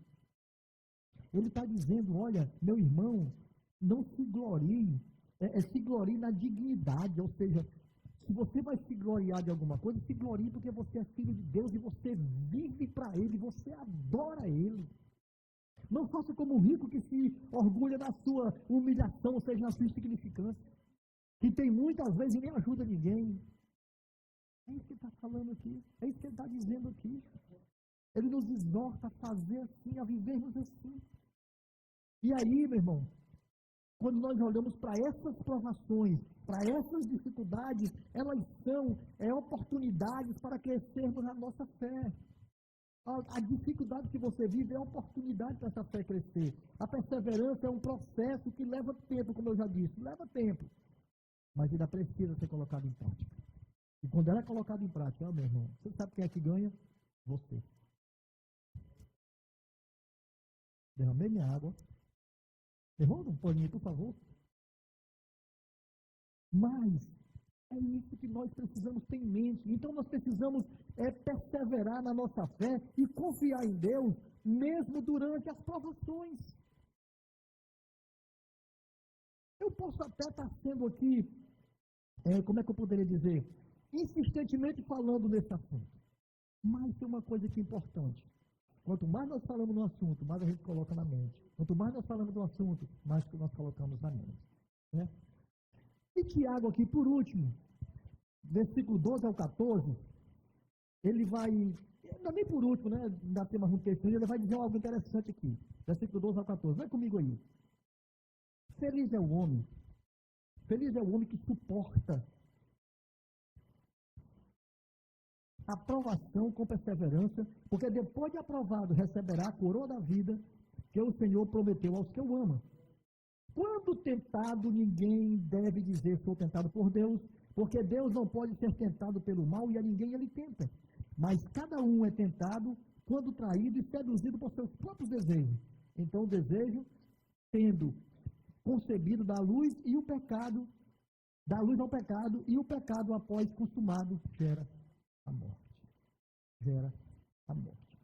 Ele está dizendo, olha, meu irmão, não se glorie, se glorie na dignidade, ou seja, se você vai se gloriar de alguma coisa, se glorie porque você é filho de Deus e você vive para Ele, você adora Ele. Não faça como o rico que se orgulha na sua humilhação, ou seja, na sua insignificância. Que tem muitas vezes e nem ajuda ninguém. É isso que ele está falando aqui. É isso que ele está dizendo aqui. Ele nos exorta a fazer assim, a vivermos assim. E aí, meu irmão, quando nós olhamos para essas provações, para essas dificuldades, elas são oportunidades para crescermos na nossa fé. A dificuldade que você vive é oportunidade para essa fé crescer. A perseverança é um processo que leva tempo, como eu já disse, leva tempo. Mas ainda precisa ser colocado em prática. E quando ela é colocada em prática, meu irmão, você sabe quem é que ganha? Você. Derramei minha água. Irmão, um paninho, por favor. Mas é isso que nós precisamos ter em mente. Então nós precisamos perseverar na nossa fé e confiar em Deus, mesmo durante as provações. Eu posso até estar sendo aqui, como é que eu poderia dizer, insistentemente falando nesse assunto. Mas tem uma coisa que é importante. Quanto mais nós falamos no assunto, mais a gente coloca na mente. Quanto mais nós falamos do assunto, mais que nós colocamos na mente. Né? E Tiago aqui, por último, versículo 12 ao 14, ele vai, ainda nem por último, né, ainda tem mais um texto, ele vai dizer algo interessante aqui. Versículo 12 ao 14, vai comigo aí. Feliz é o homem que suporta a provação com perseverança, porque depois de aprovado receberá a coroa da vida que o Senhor prometeu aos que o amam. Quando tentado, ninguém deve dizer sou tentado por Deus, porque Deus não pode ser tentado pelo mal e a ninguém ele tenta. Mas cada um é tentado quando traído e seduzido por seus próprios desejos. Então o desejo, tendo concebido da luz e o pecado, da luz ao pecado, e o pecado após consumado gera a morte. Gera a morte.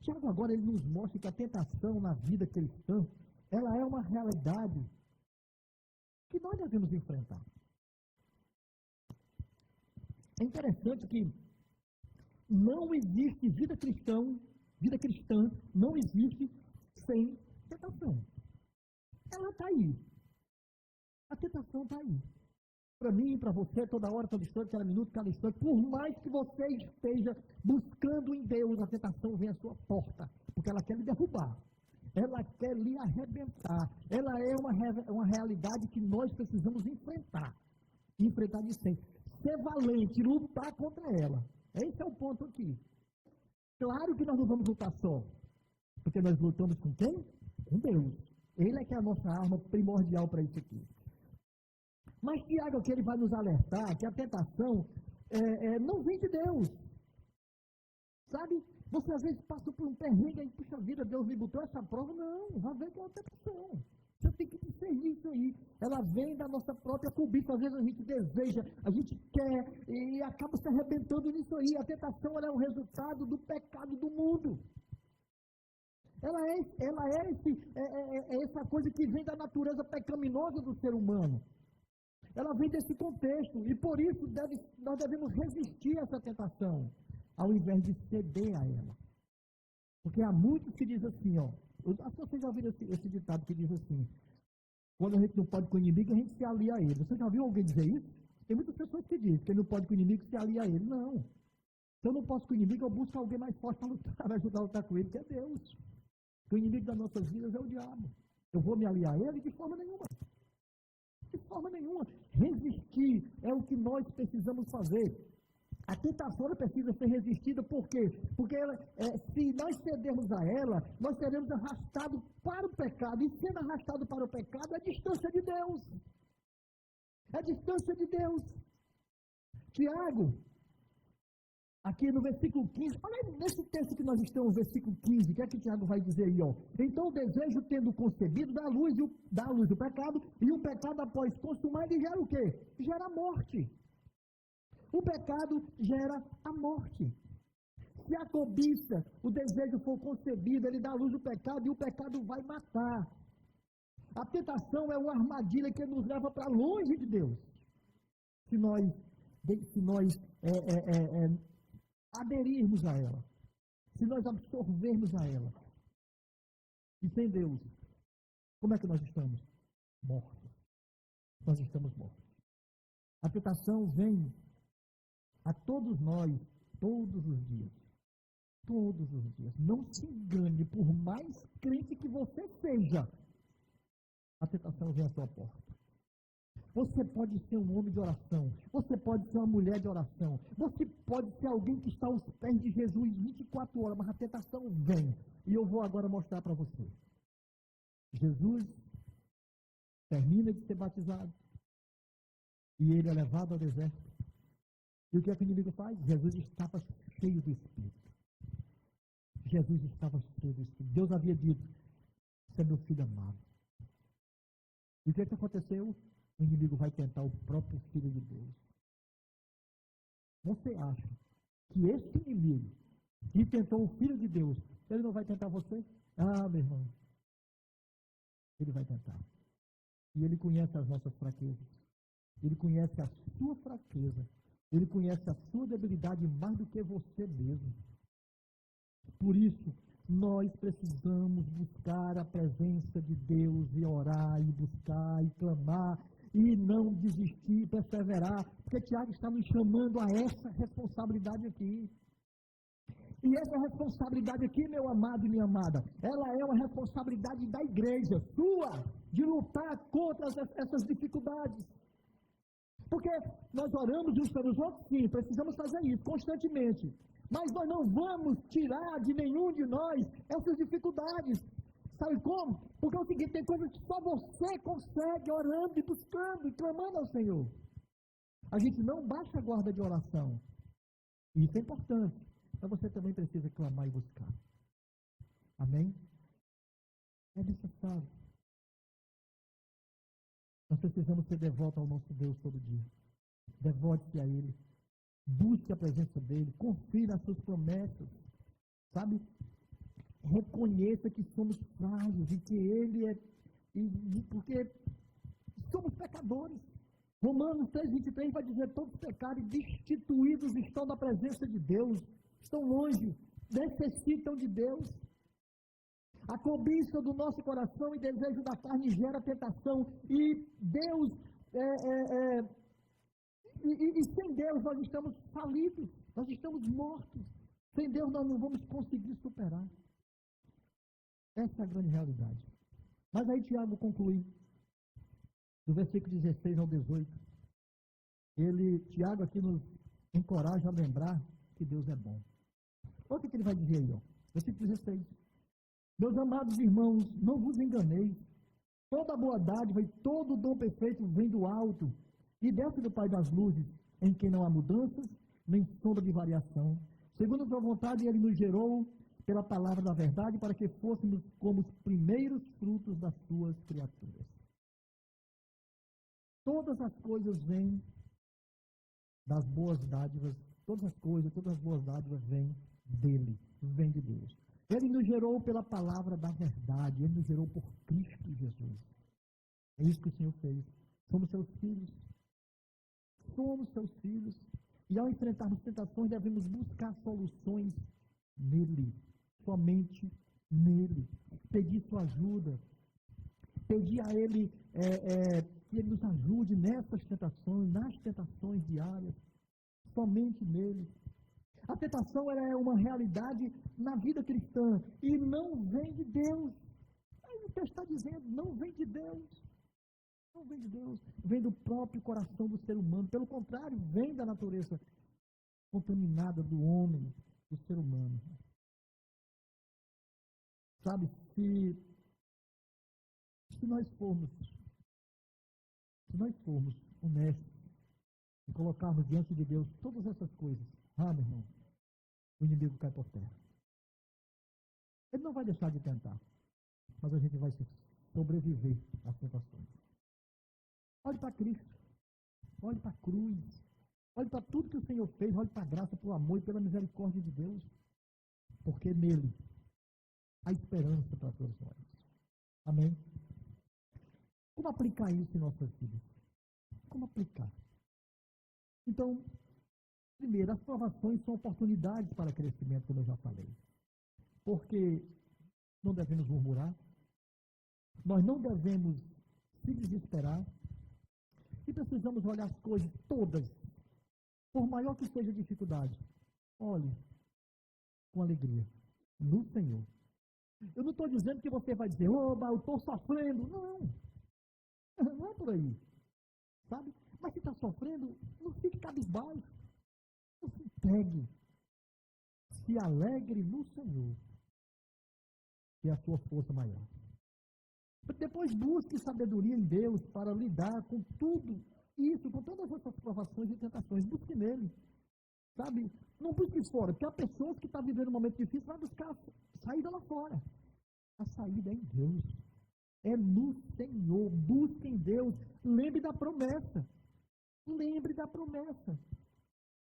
Tiago agora ele nos mostra que a tentação na vida cristã, ela é uma realidade que nós devemos enfrentar. É interessante que não existe vida cristã não existe sem tentação. Ela está aí. A tentação está aí. Para mim, para você, toda hora, todo instante, cada minuto, cada instante, por mais que você esteja buscando em Deus, a tentação vem à sua porta, porque ela quer lhe derrubar. Ela quer lhe arrebentar. Ela é uma uma realidade que nós precisamos enfrentar. Enfrentar de sempre. Ser valente, lutar contra ela. Esse é o ponto aqui. Claro que nós não vamos lutar só. Porque nós lutamos com quem? Com Deus. Ele é que é a nossa arma primordial para isso aqui. Mas Tiago aqui ele vai nos alertar que a tentação não vem de Deus. Sabe? Você às vezes passa por um perrengue e puxa vida, Deus me botou essa prova. Não, vai ver que é uma tentação. Você tem que discernir isso aí. Ela vem da nossa própria cobiça. Às vezes a gente deseja, a gente quer e acaba se arrebentando nisso aí. A tentação ela é o resultado do pecado do mundo. Ela é essa coisa que vem da natureza pecaminosa do ser humano. Ela vem desse contexto. E por isso nós devemos resistir a essa tentação, ao invés de ceder a ela. Porque há muitos que dizem assim, ó. Acho que vocês já ouviram esse ditado que diz assim: quando a gente não pode com o inimigo, a gente se alia a ele. Você já viu alguém dizer isso? Tem muitas pessoas que dizem que não pode com o inimigo, se alia a ele. Não. Se eu não posso com o inimigo, eu busco alguém mais forte para lutar, para ajudar a lutar com ele, que é Deus. Porque o inimigo das nossas vidas é o diabo. Eu vou me aliar a ele de forma nenhuma. De forma nenhuma. Resistir é o que nós precisamos fazer. A tentação precisa ser resistida, por quê? Porque se nós cedermos a ela, nós seremos arrastados para o pecado. E sendo arrastado para o pecado, é a distância de Deus. É a distância de Deus. Tiago, aqui no versículo 15, olha aí, nesse texto que nós estamos, versículo 15, o que é que Tiago vai dizer aí? Ó? Então o desejo tendo concebido dá à luz o pecado, e o pecado após consumar, ele gera o quê? Gera morte. O pecado gera a morte. Se a cobiça, o desejo for concebido, ele dá à luz o pecado e o pecado vai matar. A tentação é uma armadilha que nos leva para longe de Deus. Se nós aderirmos a ela, se nós absorvermos a ela. E sem Deus, como é que nós estamos? Mortos. Nós estamos mortos. A tentação vem a todos nós, todos os dias. Todos os dias. Não se engane, por mais crente que você seja, a tentação vem à sua porta. Você pode ser um homem de oração, você pode ser uma mulher de oração, você pode ser alguém que está aos pés de Jesus 24 horas, mas a tentação vem. E eu vou agora mostrar para você. Jesus termina de ser batizado e ele é levado ao deserto. E o que é que o inimigo faz? Jesus estava cheio do Espírito. Jesus estava cheio do Espírito. Deus havia dito: "Você é meu filho amado." E o que é que aconteceu? O inimigo vai tentar o próprio Filho de Deus. Você acha que esse inimigo que tentou o Filho de Deus, ele não vai tentar você? Ah, meu irmão, ele vai tentar. E ele conhece as nossas fraquezas. Ele conhece a sua fraqueza. Ele conhece a sua debilidade mais do que você mesmo. Por isso, nós precisamos buscar a presença de Deus e orar, e buscar, e clamar, e não desistir, e perseverar, porque Tiago está nos chamando a essa responsabilidade aqui. E essa responsabilidade aqui, meu amado e minha amada, ela é uma responsabilidade da igreja, sua, de lutar contra essas dificuldades. Porque nós oramos uns pelos outros, sim, precisamos fazer isso constantemente. Mas nós não vamos tirar de nenhum de nós essas dificuldades. Sabe como? Porque é o seguinte, tem coisas que só você consegue orando e buscando e clamando ao Senhor. A gente não baixa a guarda de oração. Isso é importante. Mas você também precisa clamar e buscar. Amém? É necessário. Nós precisamos ser devotos ao nosso Deus todo dia. Devote-se a Ele. Busque a presença dEle. Confie nas suas promessas. Sabe? Reconheça que somos frágeis e que Ele é... porque somos pecadores. Romanos 3,23 vai dizer: todos pecaram e destituídos estão da presença de Deus. Estão longe. Necessitam de Deus. A cobiça do nosso coração e desejo da carne gera tentação. E Deus, e sem Deus nós estamos falidos, nós estamos mortos. Sem Deus nós não vamos conseguir superar. Essa é a grande realidade. Mas aí Tiago conclui. do versículo 16 ao 18, Tiago aqui nos encoraja a lembrar que Deus é bom. Olha o que ele vai dizer aí, ó. Versículo 16. Meus amados irmãos, não vos enganeis. Toda boa dádiva e todo dom perfeito vem do alto e desce do Pai das luzes, em quem não há mudanças, nem sombra de variação. Segundo a sua vontade, ele nos gerou pela palavra da verdade, para que fôssemos como os primeiros frutos das suas criaturas. Todas as coisas vêm das boas dádivas, todas as boas dádivas vêm dele, vêm de Deus. Ele nos gerou pela palavra da verdade, ele nos gerou por Cristo Jesus. É isso que o Senhor fez. Somos seus filhos. Somos seus filhos. E ao enfrentarmos tentações, devemos buscar soluções nele. Somente nele. Pedir sua ajuda. Pedir a ele que ele nos ajude nessas tentações, nas tentações diárias. Somente nele. A tentação é uma realidade na vida cristã e não vem de Deus. Aí o texto está dizendo, não vem de Deus. Não vem de Deus. Vem do próprio coração do ser humano. Pelo contrário, vem da natureza contaminada do homem, do ser humano. Sabe, se nós formos honestos e colocarmos diante de Deus todas essas coisas, meu irmão, o inimigo cai por terra. Ele não vai deixar de tentar, mas a gente vai sobreviver às tentações. Olhe para Cristo, olhe para a cruz, olhe para tudo que o Senhor fez, olhe para a graça, para o amor e pela misericórdia de Deus, porque nele há esperança para todos nós. Amém? Como aplicar isso em nossas vidas? Como aplicar? Então, primeiro, as provações são oportunidades para crescimento, como eu já falei. Porque não devemos murmurar, nós não devemos se desesperar e precisamos olhar as coisas todas, por maior que seja a dificuldade. Olhe com alegria no Senhor. Eu não estou dizendo que você vai dizer, oba, eu estou sofrendo. Não, não é por aí. Sabe? Mas se está sofrendo, não fique cabisbaixo. Não se entregue. Se alegre no Senhor, que é a sua força maior. Depois busque sabedoria em Deus para lidar com tudo isso, com todas essas provações e tentações. Busque nele. Sabe? Não busque fora, porque há pessoas que estão vivendo um momento difícil, vai buscar saída lá fora. A saída é em Deus. É no Senhor. Busque em Deus. Lembre da promessa. Lembre da promessa.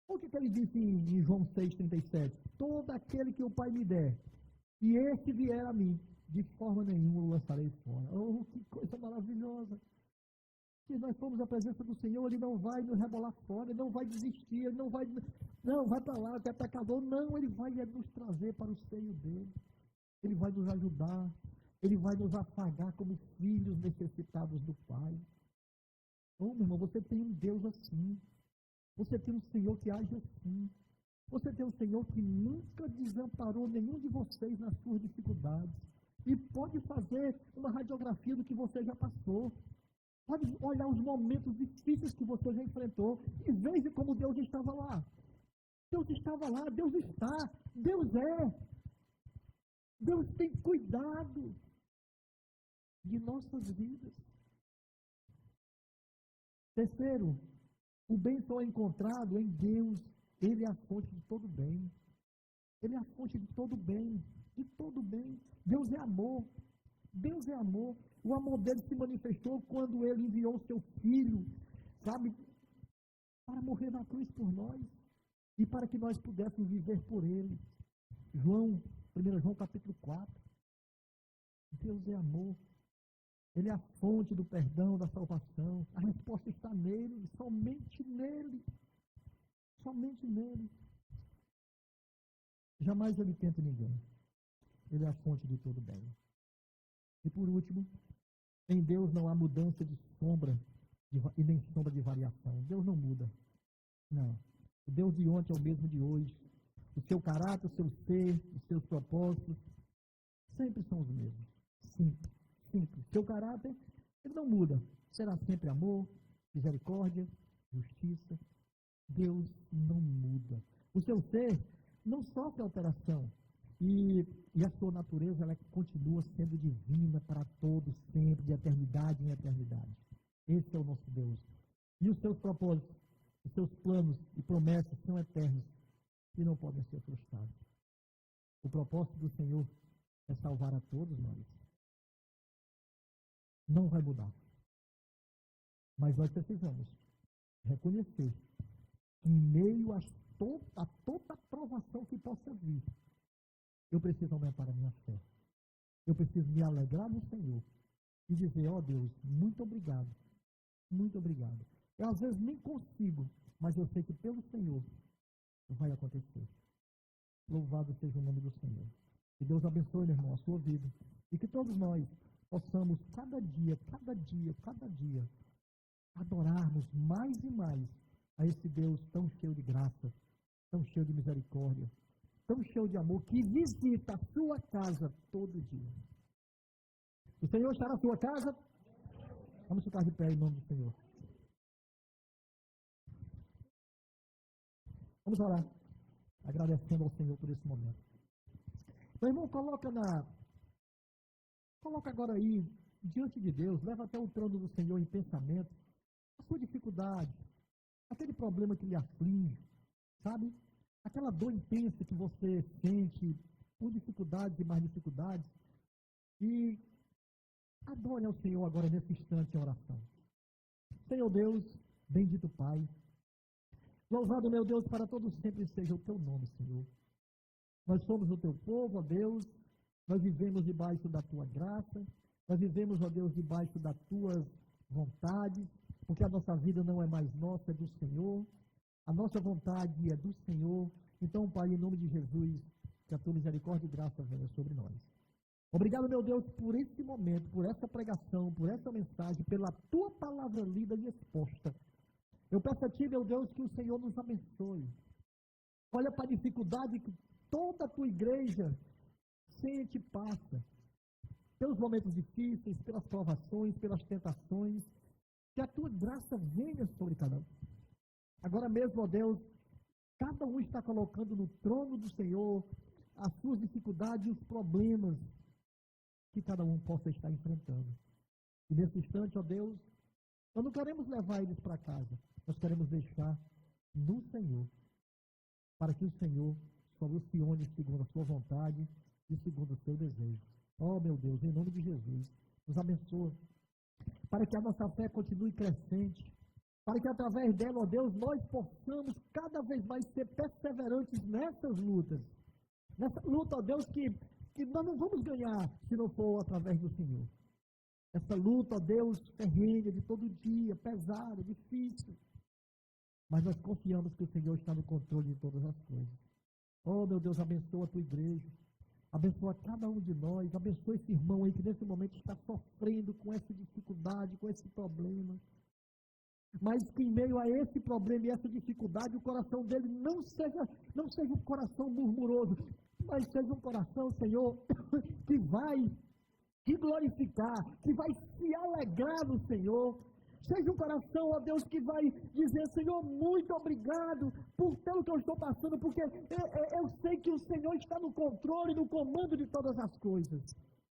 O que ele disse em João 6,37? Todo aquele que o Pai me der, e este vier a mim, de forma nenhuma o lançarei fora. Oh, que coisa maravilhosa. Se nós formos à presença do Senhor, Ele não vai nos rebolar fora, Ele não vai desistir, Ele não vai para lá, que é pecador. Não, Ele vai nos trazer para o seio dEle. Ele vai nos ajudar. Ele vai nos afagar como filhos necessitados do Pai. Oh, meu irmão, você tem um Deus assim. Você tem um Senhor que age assim. Você tem um Senhor que nunca desamparou nenhum de vocês nas suas dificuldades. E pode fazer uma radiografia do que você já passou. Pode olhar os momentos difíceis que você já enfrentou e veja como Deus estava lá. Deus estava lá, Deus está, Deus é. Deus tem cuidado de nossas vidas. Terceiro, o bem só é encontrado em Deus. Ele é a fonte de todo bem. Ele é a fonte de todo bem. De todo bem. Deus é amor. Deus é amor. O amor dele se manifestou quando ele enviou o seu filho, sabe, para morrer na cruz por nós e para que nós pudéssemos viver por ele. 1 João capítulo 4. Deus é amor. Ele é a fonte do perdão, da salvação. A resposta está nele, somente nele. Somente nele. Jamais ele tenta ninguém. Ele é a fonte de todo bem. E por último, em Deus não há mudança de sombra e nem sombra de variação. Deus não muda. Não. O Deus de ontem é o mesmo de hoje. O seu caráter, o seu ser, os seus propósitos, sempre são os mesmos. Simples. Seu caráter, ele não muda. será sempre amor, misericórdia, justiça. Deus não muda. O seu ser não sofre alteração. E a sua natureza, ela continua sendo divina para todos, sempre, de eternidade em eternidade. Esse é o nosso Deus. E os seus propósitos, os seus planos e promessas são eternos e não podem ser frustrados. O propósito do Senhor é salvar a todos nós. Não vai mudar. Mas nós precisamos reconhecer que, em meio a toda provação que possa vir, eu preciso aumentar a minha fé. Eu preciso me alegrar no Senhor e dizer, ó Deus, muito obrigado. Muito obrigado. Eu às vezes nem consigo, mas eu sei que pelo Senhor vai acontecer. Louvado seja o nome do Senhor. Que Deus abençoe, meu irmão, a sua vida. E que todos nós possamos cada dia, adorarmos mais e mais a esse Deus tão cheio de graça, tão cheio de misericórdia, tão cheio de amor, que visita a sua casa todo dia. O Senhor está na sua casa? Vamos ficar de pé em nome do Senhor. Vamos orar, agradecendo ao Senhor por esse momento. Meu irmão, coloca agora aí, diante de Deus, leva até o trono do Senhor em pensamento, a sua dificuldade, aquele problema que lhe aflige, sabe? Aquela dor intensa que você sente por dificuldades e mais dificuldades. E adore ao Senhor agora nesse instante em oração. Senhor Deus, bendito Pai, louvado, meu Deus, para todos sempre seja o teu nome, Senhor. Nós somos o teu povo, ó Deus, nós vivemos debaixo da tua graça, nós vivemos, ó Deus, debaixo das tuas vontades, porque a nossa vida não é mais nossa, é do Senhor, a nossa vontade é do Senhor. Então, Pai, em nome de Jesus, que a tua misericórdia e graça venha sobre nós. Obrigado, meu Deus, por esse momento, por essa pregação, por essa mensagem, pela tua palavra lida e exposta. Eu peço a ti, meu Deus, que o Senhor nos abençoe. Olha para a dificuldade que toda a tua igreja sente e passa. Pelos momentos difíceis, pelas provações, pelas tentações. Que a tua graça venha sobre cada um. Agora mesmo, ó Deus, cada um está colocando no trono do Senhor as suas dificuldades e os problemas que cada um possa estar enfrentando. E nesse instante, ó Deus, nós não queremos levar eles para casa, nós queremos deixar no Senhor, para que o Senhor solucione segundo a sua vontade e segundo o seu desejo. Ó meu Deus, em nome de Jesus, nos abençoa, para que a nossa fé continue crescente, para que através dela, ó Deus, nós possamos cada vez mais ser perseverantes nessas lutas. Nessa luta, ó Deus, que nós não vamos ganhar se não for através do Senhor. Essa luta, ó Deus, terrena de todo dia, pesada, difícil. Mas nós confiamos que o Senhor está no controle de todas as coisas. Oh, meu Deus, abençoa a tua igreja. Abençoa cada um de nós. Abençoa esse irmão aí que nesse momento está sofrendo com essa dificuldade, com esse problema. Mas que em meio a esse problema e essa dificuldade, o coração dele não seja um coração murmuroso, mas seja um coração, Senhor, que vai te glorificar, que vai se alegrar no Senhor. Seja um coração, ó Deus, que vai dizer, Senhor, muito obrigado pelo que eu estou passando, porque eu sei que o Senhor está no controle, no comando de todas as coisas.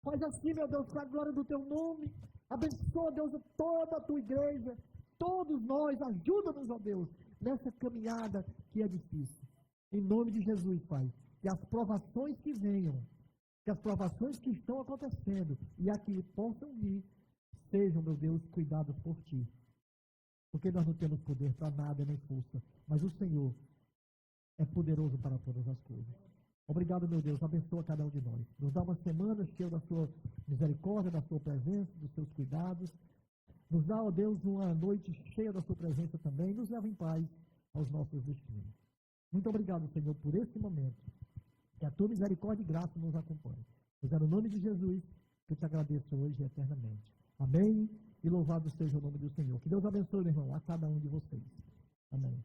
Faz assim, meu Deus, para a glória do teu nome. Abençoa, Deus, toda a tua igreja, todos nós, ajuda-nos, ó Deus, nessa caminhada que é difícil. Em nome de Jesus, Pai, que as provações que venham, que as provações que estão acontecendo e a que possam vir, sejam, meu Deus, cuidados por Ti. Porque nós não temos poder para nada nem força, mas o Senhor é poderoso para todas as coisas. Obrigado, meu Deus, abençoa cada um de nós. Nos dá uma semana cheia da Sua misericórdia, da Sua presença, dos Seus cuidados. Nos dá, ó Deus, uma noite cheia da Sua presença também. Nos leva em paz aos nossos destinos. Muito obrigado, Senhor, por esse momento. Que a Tua misericórdia e graça nos acompanhe. Pois é no nome de Jesus que eu te agradeço hoje e eternamente. Amém? E louvado seja o nome do Senhor. Que Deus abençoe, meu irmão, a cada um de vocês. Amém.